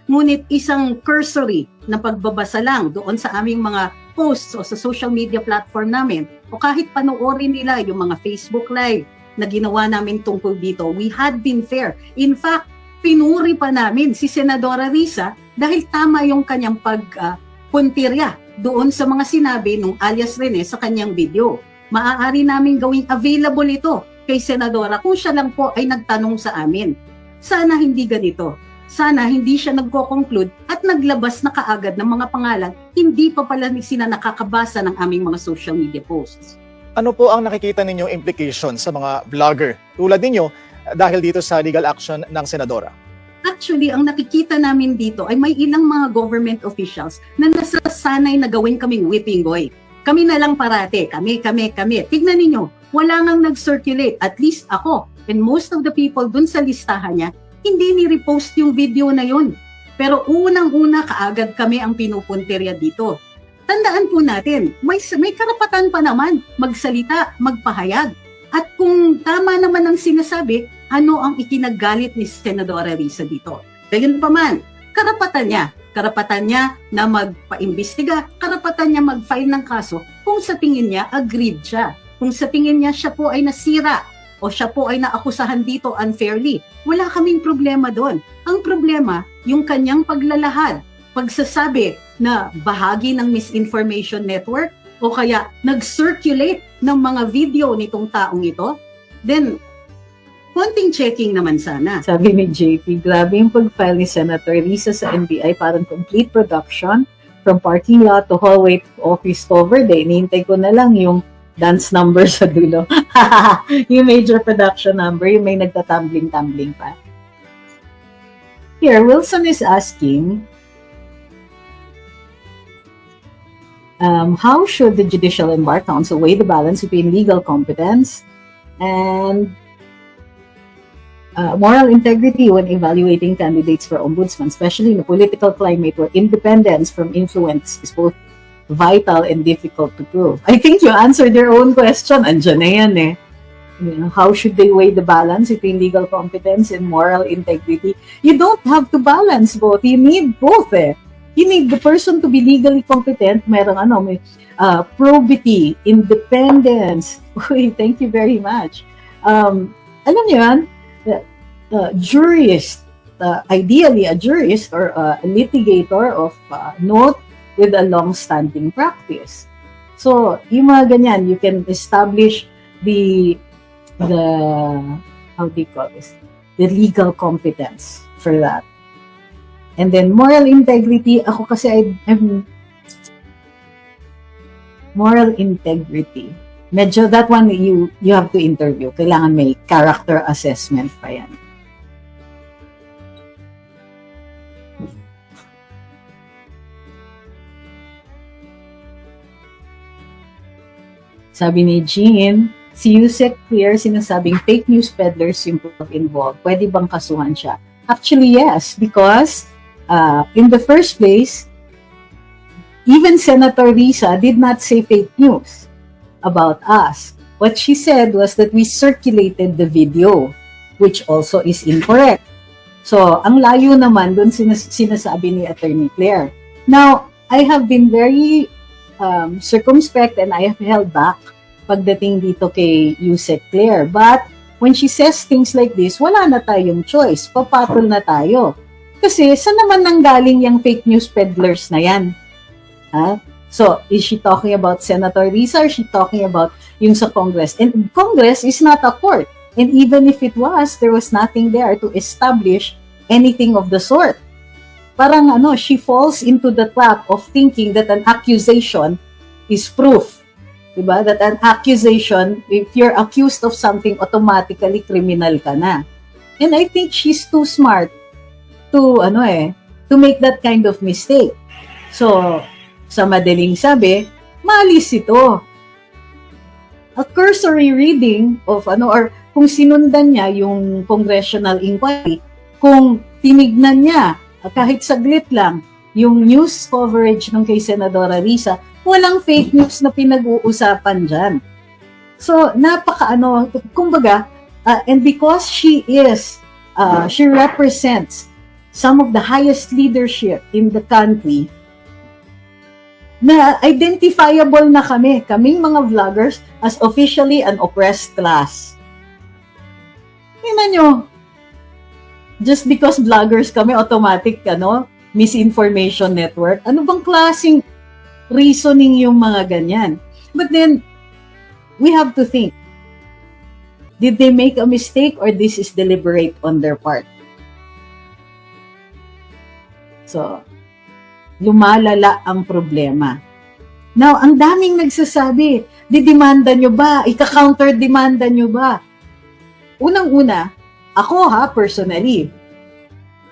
Ngunit isang cursory na pagbabasa lang doon sa aming mga posts o sa social media platform namin, o kahit panoorin nila yung mga Facebook Live na ginawa namin tungkol dito, we had been fair. In fact, pinuri pa namin si Senadora Risa dahil tama yung kanyang pagpuntirya doon sa mga sinabi nung alias Rene sa kanyang video. Maaari namin gawing available ito kay Senadora kung siya lang po ay nagtanong sa amin. Sana hindi ganito. Sana hindi siya nagko-conclude at naglabas na kaagad ng mga pangalan, hindi pa pala sila nakakabasa ng aming mga social media posts. Ano po ang nakikita ninyong implication sa mga vlogger tulad ninyo dahil dito sa legal action ng Senadora? Actually, ang nakikita namin dito ay may ilang mga government officials na nasasanay na gawin kaming whipping boy. Kami na lang parate, kami. Tignan ninyo, wala ngang nag-circulate, at least ako, and most of the people dun sa listahan niya, hindi ni-repost yung video na yun. Pero unang-una kaagad kami ang pinupuntirya dito. Tandaan po natin, may karapatan pa naman magsalita, magpahayag. At kung tama naman ang sinasabi, ano ang ikinagalit ni Senadora Risa dito? Gayunpaman, karapatan niya na magpaimbestiga, karapatan niya mag-file ng kaso kung sa tingin niya agreed siya. Kung sa tingin niya siya po ay nasira o siya po ay naakusahan dito unfairly, wala kaming problema doon. Ang problema, yung kanyang paglalahad, pagsasabi na bahagi ng misinformation network o kaya nag-circulate ng mga video nitong taong ito, then konting checking naman sana. Sabi ni JP, grabe yung pag-file ni Senator Risa sa NBI, parang complete production from parking lot to hallway to office cover day. Nihintay ko na lang yung dance number sa dulo. Yung major production number, yung may nagtatumbling-tumbling pa. Here, Wilson is asking, how should the Judicial and Bar Council weigh the balance between legal competence and moral integrity when evaluating candidates for ombudsman, especially in a political climate where independence from influence is both vital and difficult to prove? I think you answered your own question. Andiyan na yan eh. You know, how should they weigh the balance between legal competence and moral integrity? You don't have to balance both. You need both eh. You need the person to be legally competent. Merong may probity, independence. Uy, thank you very much. Alam niyo yan, jurist, ideally a jurist or a litigator of note with a long-standing practice. So, yung mga ganyan, you can establish the how do you call this? The legal competence for that. And then moral integrity, ako kasi I'm moral integrity. Medyo that one you have to interview. Kailangan may character assessment pa yan. Sabi ni Jean, si Yusek Clear sinasabing fake news peddlers yung involved. Pwede bang kasuhan siya? Actually, yes. Because in the first place, even Senator Risa did not say fake news about us. What she said was that we circulated the video, which also is incorrect. So, ang layo naman dun sinasabi ni Attorney Claire. Now, I have been very circumspect and I have held back pagdating dito kay Yusek Claire. But when she says things like this, wala na tayong choice. Papatol na tayo. Kasi saan naman nanggaling yung fake news peddlers na yan? Ha? So, is she talking about Senator Risa or is she talking about yung sa Congress? And Congress is not a court. And even if it was, there was nothing there to establish anything of the sort. Parang she falls into the trap of thinking that an accusation is proof. Diba? That an accusation, if you're accused of something, automatically criminal ka na. And I think she's too smart to make that kind of mistake. So, sa madaling sabi, malis ito. A cursory reading of or kung sinundan niya yung congressional inquiry, kung tinignan niya kahit saglit lang yung news coverage ng kay Senadora Risa, walang fake news na pinag-uusapan dyan. So, kumbaga, and because she represents some of the highest leadership in the country na identifiable na kaming mga vloggers as officially an oppressed class. Tingnan nyo, just because vloggers kami, automatic, misinformation network. Ano bang klaseng reasoning yung mga ganyan? But then, we have to think, did they make a mistake or this is deliberate on their part? So, lumalala ang problema. Now, ang daming nagsasabi, didemanda nyo ba? Ika-counter-demanda nyo ba? Unang-una, ako personally,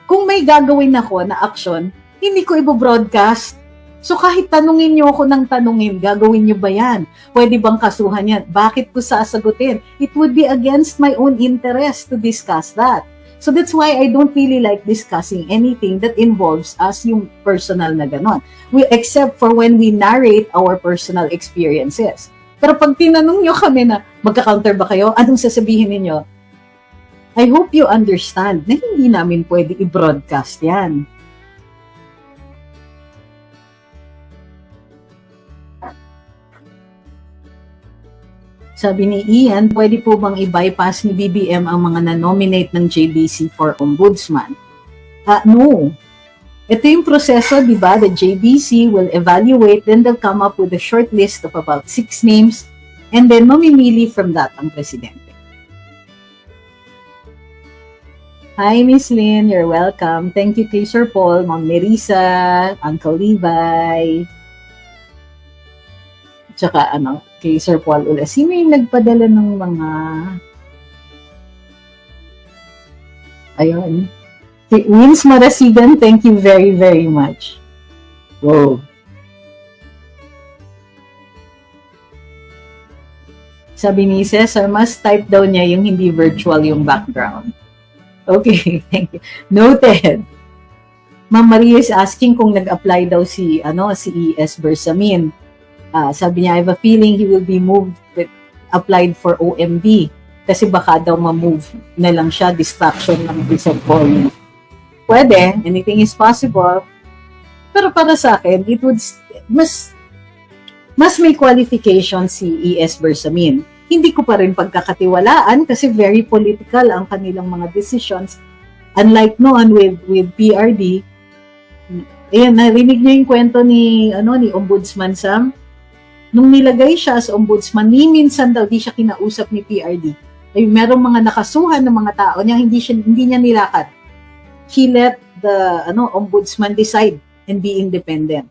kung may gagawin ako na action, hindi ko i-broadcast. So kahit tanungin nyo ako ng tanungin, gagawin nyo ba yan? Pwede bang kasuhan yan? Bakit ko sasagutin? It would be against my own interest to discuss that. So that's why I don't really like discussing anything that involves us yung personal na ganon. Except for when we narrate our personal experiences. Pero pag tinanong nyo kami na magka-counter ba kayo, anong sasabihin ninyo? I hope you understand na hindi namin pwede i-broadcast yan. Sabi ni Ian, pwede po bang i-bypass ni BBM ang mga na-nominate ng JBC for ombudsman? No. Ito yung proseso, di ba? The JBC will evaluate, then they'll come up with a short list of about 6 names, and then mamimili from that ang presidente. Hi, Miss Lynn. You're welcome. Thank you kay Sir Paul, Ma'am Nerissa, Uncle Levi. Tsaka kay Sir Paul ulit. Sino yung nagpadala ng mga... Ayun. Kay Wins Marasigan, thank you very, very much. Wow. Sabi ni Cesar, mas type daw niya yung hindi virtual yung background. Okay, thank you. Noted. Ma'am Maria is asking kung nag-apply daw si ES Bersamin. Sabi niya, I have a feeling he will be moved applied for OMB kasi baka daw ma-move na lang siya, distraction ng Bishop Paul. Pwede, anything is possible. Pero para sa akin, it would mas may qualification si ES Bersamin. Hindi ko pa rin pagkakatiwalaan kasi very political ang kanilang mga decisions. Unlike noon with PRD, ayan, narinig niyo yung kwento ni Ombudsman Sam. Nung nilagay siya as ombudsman, minsan daw di siya kinausap ni PRD. Ay merong mga nakasuhan ng mga tao niya, hindi niya nilakad. He let the ombudsman decide and be independent.